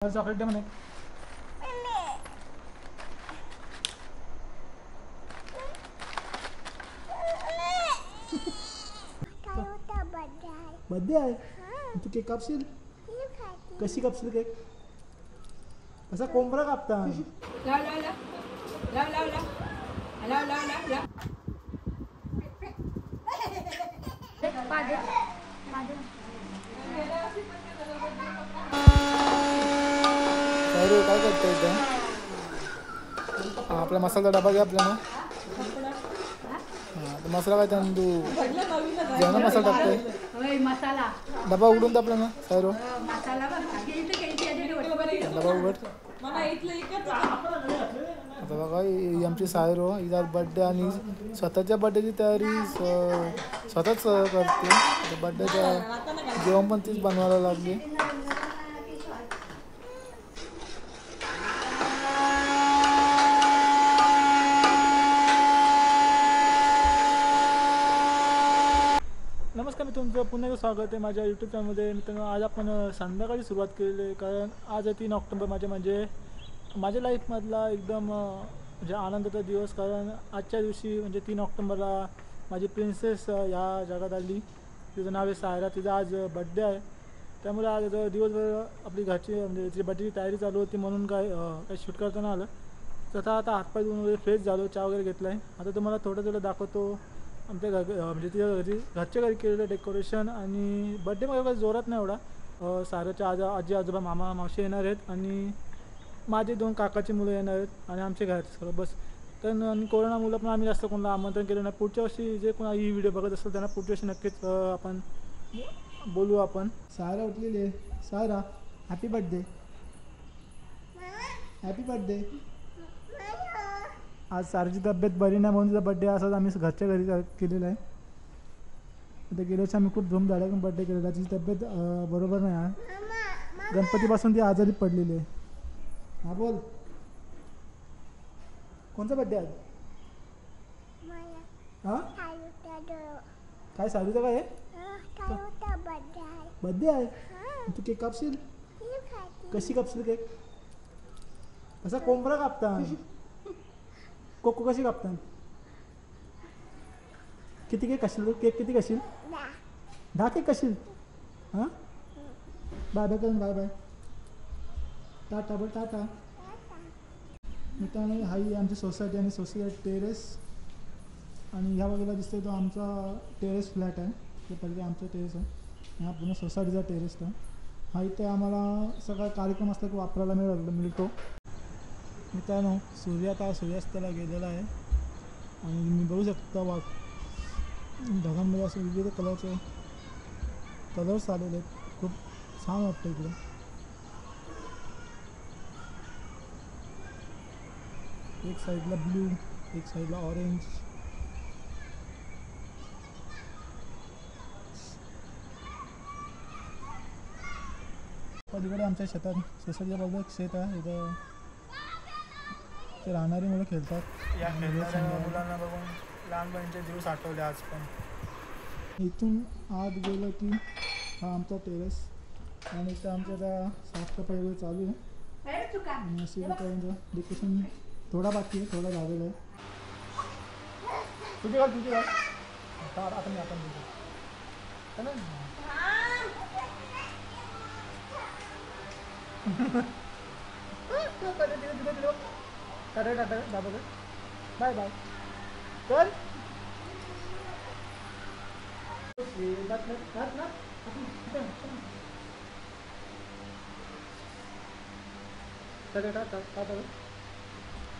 Chocolate दे म्हणे. Birthday आहे. तू cake कापशील? कशी कापशील केक? असा कोंबडा कापता. अरे काय करतोय इथं? आपला मसाला डबा घ्या आपल्याला. हां मसाला काय त्यानं तू जेवणा मसाला टाकतोय. डबा उघडून तर आपल्याला सायरो डबा उघड. आता बघा ही आमची सायरो हिचा बड्डे आणि स्वतःच्या बड्डेची तयारी स्वतःच करते. बड्डेच्या जेवण पण तीच बनवायला लागली. नमस्कार, मी तुमचं पुन्हा एकदा स्वागत आहे माझ्या यूट्यूब चॅनलमध्ये. मित्रांनो, आज आपण संध्याकाळी सुरुवात केलेली आहे, कारण आज आहे 3 ऑक्टोबर. माझ्या लाईफमधला एकदम म्हणजे आनंदाचा दिवस, कारण आजच्या दिवशी म्हणजे 3 ऑक्टोबरला माझी प्रिन्सेस या जगात आली. तिचं नाव आहे सायरा. तिचा आज बड्डे आहे, त्यामुळे आज दिवसभर आपली घरची म्हणजे तिची बड्डेची तयारी चालू होती, म्हणून काही शूट करताना आलं. तर आता हातपाय धुवून वगैरे फ्रेश झालो, चहा वगैरे घेतला आहे. आता तुम्हाला थोडं दाखवतो आमच्या म्हणजे तिच्या घरच्या घरी केलेलं डेकोरेशन. आणि बड्डे मला काही जोरात नाही एवढा. साराच्या आजी आजोबा मामा मावशी येणार आहेत, आणि माझे 2 काकाची मुलं येणार आहेत, आणि आमचे घरात सगळं बस. तर आणि कोरोना मुलं पण आम्ही जास्त कोणाला आमंत्रण केलं नाही. पुढच्या वर्षी जे कोणा ही व्हिडिओ बघत असेल त्यांना पुढच्या वर्षी नक्कीच आपण बोलू. आपण सायरा उठलेली आहे. Saira, happy birthday. Happy birthday. आज सारची तब्येत बरी नाही, म्हणून तिचा बड्डे असाच आम्ही घरच्या घरी केलेला आहे. आता गेल्या वर्षी आम्ही खूप धूमधडाक्याने बड्डे केलेला. तिची तब्येत बरोबर नाही आहे. गणपतीपासून ती आजारी पडलेली आहे. हा बोल, कोणता बड्डे आहे? हां काय सारूचा काय आहे? बड्डे आहे. तू केक कापशील? कशी कापशील केक? असा कोंबडा कापता. कोको कशी कापतात? किती केक खाशील तू? केक किती खाशील? 10 केक खाशील? हां बाय बाय करून बाय बाय. टाटा बोल, टाटा. मित्रांनो, हाई आमची सोसायटी आणि सोसायटी टेरेस, आणि ह्या बाजूला दिसतोय तो आमचा टेरेस फ्लॅट आहे. ते पहिले आमचा टेरेस आहे. हा पूर्ण सोसायटीचा टेरेस आहे. हा इथे आम्हाला सगळा कार्यक्रम असला की वापरायला मिळतो. मित्रांनो, सूर्य आता सूर्यास्ताला गेलेला आहे, आणि मी बघू शकता ढगांमध्ये असे विविध कलरचे कलर्स आलेले आहेत. खूप छान वाटतं इकडे. एक साईडला ब्लू, एक साईडला ऑरेंज. पलीकडे आमच्या शेतात सोसायटीच्या बाजूला एक शेत आहे. इथं ते राहणारी मुलं खेळतात. या मुलांना बघून लहानपणीचे दिवस आठवले आज पण. इथून आत गेलं की हा आमचा टेरेस, आणि इथं आमच्या आता साफसफाई वगैरे चालू आहे. आणि असे डेकोरेशन थोडा बाकी आहे, थोडा झालेला आहे. तुझे काय आता मी आपण टाटा टाटा दाबा कर, बाय बाय कर.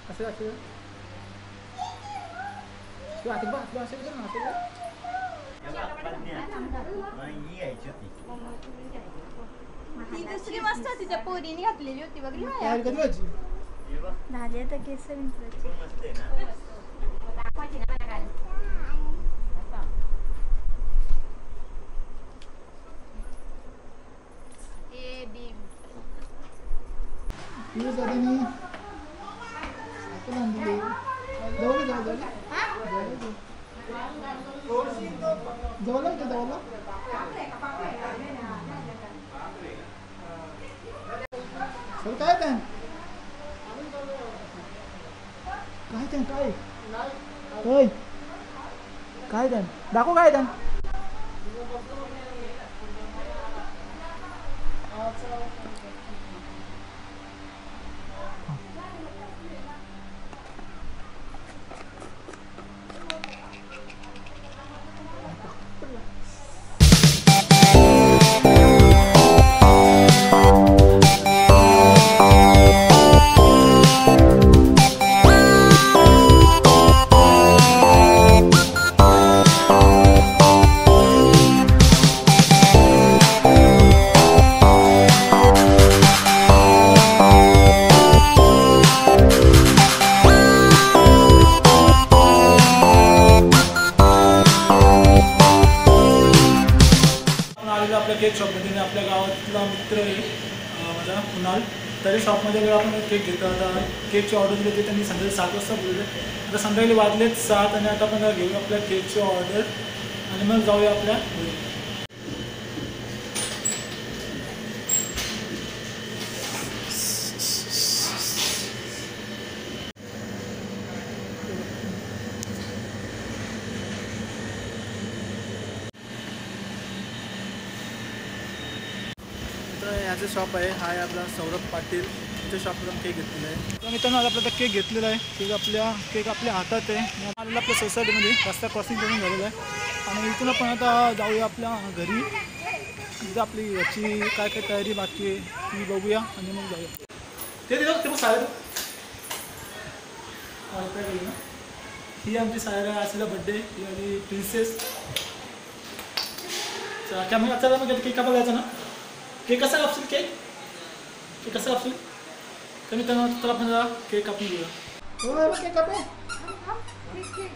असं असं तू आत बघ, तू असं कर ना, असं कर. ती दुसरी मस्त होती, त्या पोरीने घातलेली होती बघली. तयार कधी व्हायची? झाली आता केस विंचरायची. ए बी तुझं आता मी आपण आणली जवळ जाऊ जवळ जवळ जवळ सर काय त्या काय त्या काय होय काय त्या दाखव काय त्या आपल्या केक शॉपमध्ये आणि आपल्या गावातला मित्र आहे माझा कुणाल तरी शॉपमध्ये वेळ आपण केक घेतो आता केकची ऑर्डर दिली होती त्यांनी संध्याकाळी 7 वाजता बोलले आता संध्याकाळी वाजलेत 7 आणि आता आपण घेऊ आपल्या केकची ऑर्डर आणि मग जाऊया आपल्या घरी. याचं शॉप आहे हा आहे आपला सौरभ पाटील त्याच्या शॉपला केक घेतलेला आहे तर मित्रांनो आज आपला केक घेतलेला आहे केक आपल्या हातात आहे आलेला आपल्या सोसायटीमध्ये रस्ता क्रॉसिंग करून झालेला आहे आणि इथून आपण आता जाऊया आपल्या घरी तिथं आपली याची काय काय तयारी बाकी आहे ती बघूया आणि मग जाऊया ते सायर ही आमची सायरा असलेला बड्डे ही माझी प्रिन्सेस कॅमेरा चला मग केक कापायला जायचं ना केक कसा कापशील केक कसा कापशील तर मी त्यांना तर आपण जरा केक कापून घेऊया हो केक कापे केक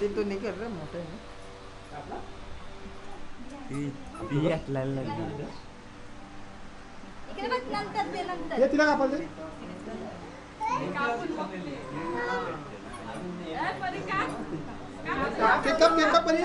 ये तो नहीं कर रहा मोटे में ती आपल्याला इकडे बघ नंतर ते नंतर हे तिला कापाल दे. केक काप परी.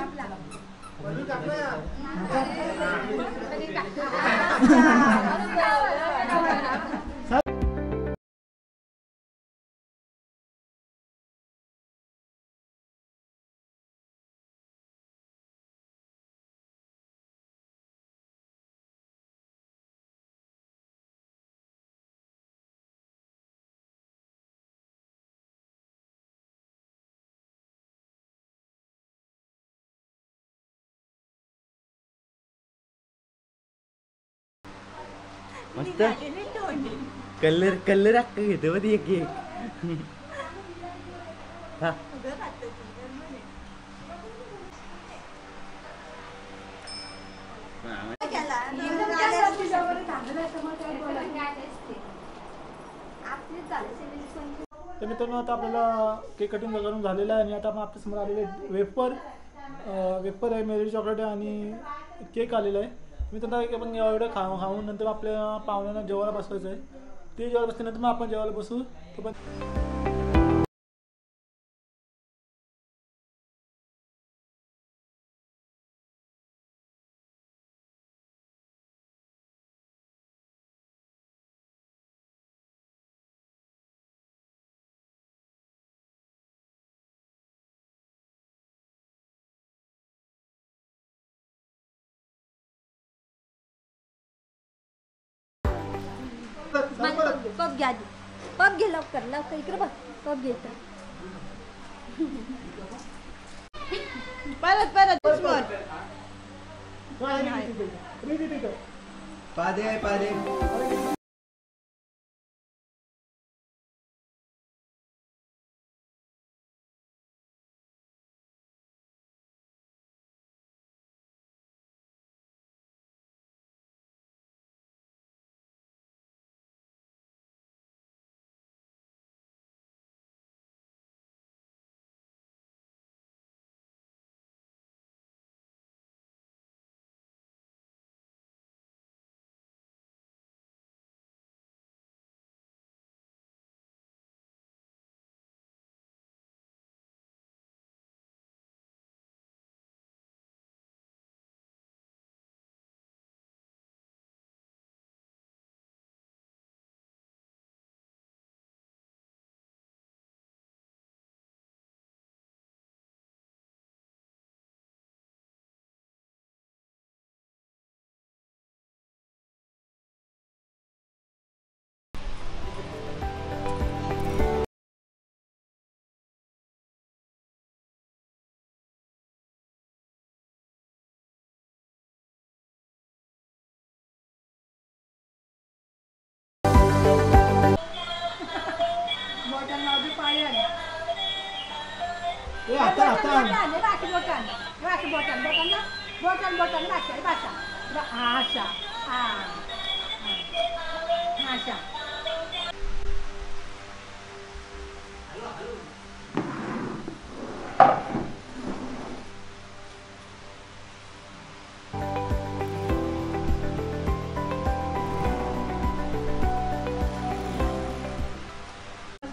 मस्त कलर कलर अक्का घेते व ती एक एक हा तर मित्रांनो आता आपल्याला केक कटिंग करून झालेला आहे आणि आता आपण आपल्यासमोर आलेले वेपर आहे मेरी चॉकलेट आहे आणि केक आलेला आहे. मित्रांनो आपण एवढं खाऊन नंतर आपल्या पाहुण्यांना जेवायला बसवायचं आहे. ते जेवायला बसल्यानंतर मग आपण जेवायला बसू. तो पण पप घ्या आधी. पप घे लवकर लवकर इकडे बघ पप घेत परत पादे पादे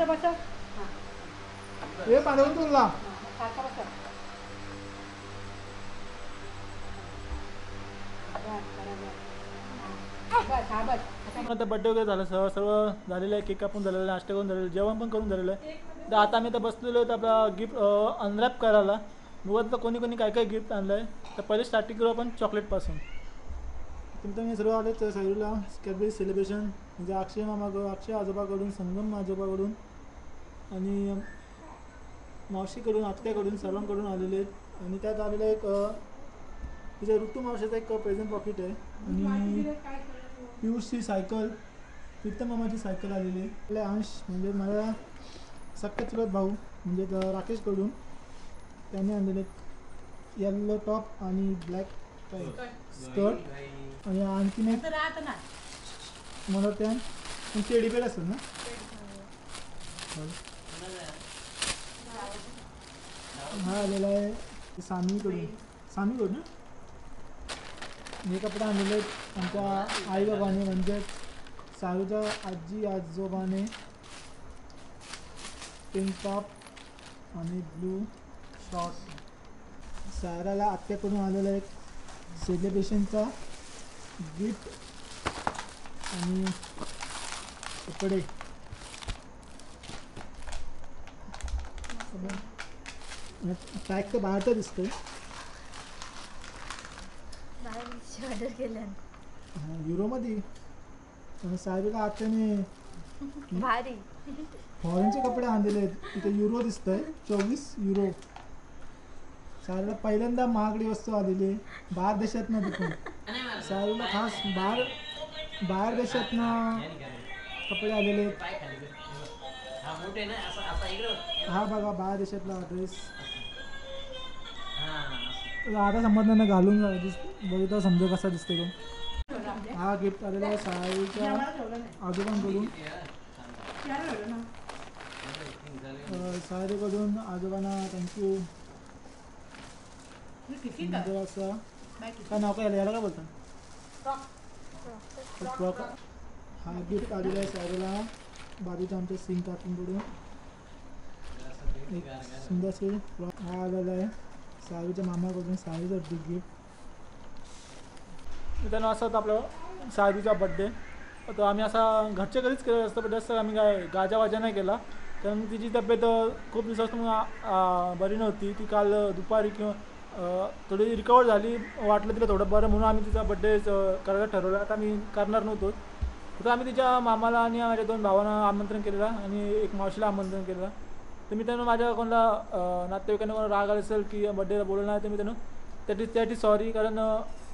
आता हे पाठवून तुला आता बड्डे वगैरे झालं सर्व झालेलं आहे. केक कापून झालेलं आहे, नाश्ता करून झालेलं आहे, जेवण पण करून झालेलं आहे. तर आता आम्ही आता बसलेलो होतो आपला गिफ्ट अनरॅप करायला. बघा कोणी काय काय गिफ्ट आणलं आहे. तर पहिले स्टार्टिंग करू आपण चॉकलेटपासून. तुमचं मी सर्व आले तर साईडला कॅडबरी सेलिब्रेशन म्हणजे अक्षय आजोबाकडून, संगम आजोबाकडून आणि मावशीकडून, आत्याकडून सर्वांकडून आलेले आहेत. आणि त्यात आलेलं एक तिच्या ऋतू मावशीचा एक प्रेझेंट पॉकेट आहे आणि पियुषची सायकल, प्रीतम मामाची सायकल आलेली आहे. आपल्या अंश म्हणजे माझा सख्या चुलत भाऊ म्हणजे राकेशकडून त्याने आणलेले येल्लो टॉप आणि ब्लॅक स्कर्ट आणि आणखीन एक मला त्या टेडी बेअर असेल ना. हा आलेला आहे सानवीकडून. सानवीकडून ना हे कपडे आणलेले आहेत आमच्या आई बाबाने, म्हणजे सारूच्या आजी आजोबाने. पिंक टॉप आणि ब्लू शॉर्ट. साराला आत्याकडून आलेला एक सेलिब्रेशनचा गिफ्ट आणि कपडे. पॅक तर बाहेरचं दिसतंय. ऑर्डर केलं युरोमध्ये. आणि साहेबला आत्याने भारी फॉरेनचे कपडे आणलेले आहेत. तिथे युरो दिसतंय 24 युरो. साहेबला पहिल्यांदा महागडी वस्तू आलेली आहे बाहेर देशातनं. तिथून साहेबला खास बाहेर देशातनं कपडे आलेले आहेत. हा बघा बाहेर देशातला ड्रेस. आता समजणार नाही, घालून बघितलं समजा कसा दिसतो तो. हा गिफ्ट आलेला आहे साईच्या आजोबांकडून. साईकडून आजोबांना थँक्यू. नंतर असं काय नाव काय याला काय बोलतात फ्रॉक. हा गिफ्ट आलेला आहे साईला बाजूच्या आमच्या सिंग काकींकडून. एक सुंदर से फ्रॉक हा आलेला आहे सावीच्या मामाकडून. सावीचा बिग गिफ्ट. मित्रांनो असं होतं आपलं सावीचा बड्डे. तर आम्ही असा घरच्या घरीच केलं असतं, पण जास्त आम्ही काय गाजावाजा नाही केला, कारण तिची तब्येत खूप दिवसापासून बरी नव्हती. ती काल दुपारी किंवा थोडी रिकवर झाली, वाटलं तिला थोडं बरं, म्हणून आम्ही तिचा बड्डे करायला ठरवलं. आता आम्ही करणार नव्हतो, तर आम्ही तिच्या मामाला आणि माझ्या 2 भावांना आमंत्रण केलेलं आणि एक मावशीला आमंत्रण केलेलं. तर मी त्यांना माझ्या कोणाला नातेवाईकांना कोणाला राग आला असेल की बड्डेला बोलवलं नाही, तर मी त्यांना त्यासाठी सॉरी, कारण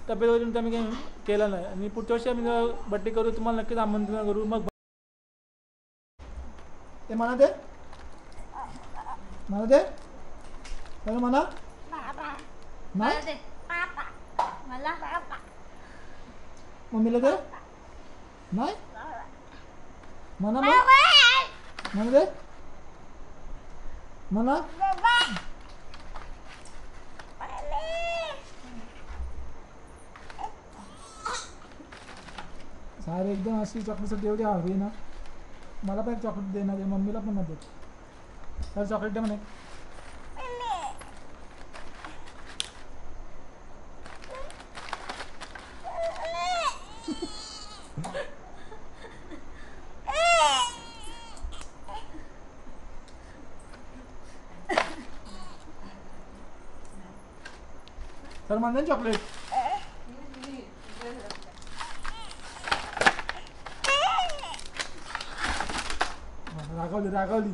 तब्येत तर मी काही केलं नाही. आणि पुढच्या वर्षी आम्ही बड्डे करू, तुम्हाला नक्कीच आमंत्रण करू. मग ते म्हणा दे तर म्हणा नाही मम्मीला दे नाही म्हणा म्हणा दे म्हणा. सारे एकदम अशी चॉकलेटसाठी एवढी हवी ना, मला पण एक चॉकलेट दे ना, मम्मीला पण ना दे. तर चॉकलेट दे म्हणे. तर म्हणजे चॉकलेट. रागावली.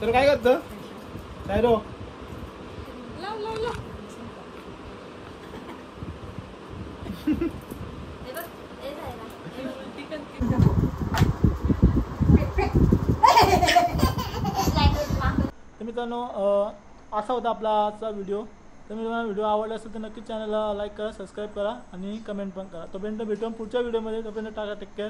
तर काय करतं सायरो? तर मित्रांनो असा होता आपला आजचा व्हिडिओ. तर मी तुम्हाला व्हिडिओ आवडला असेल तर नक्कीच चॅनलला लाईक करा, सबस्क्राईब करा आणि कमेंट पण करा. तोपर्यंत भेटून पुढच्या व्हिडिओमध्ये. तोपर्यंत टाका. Take care.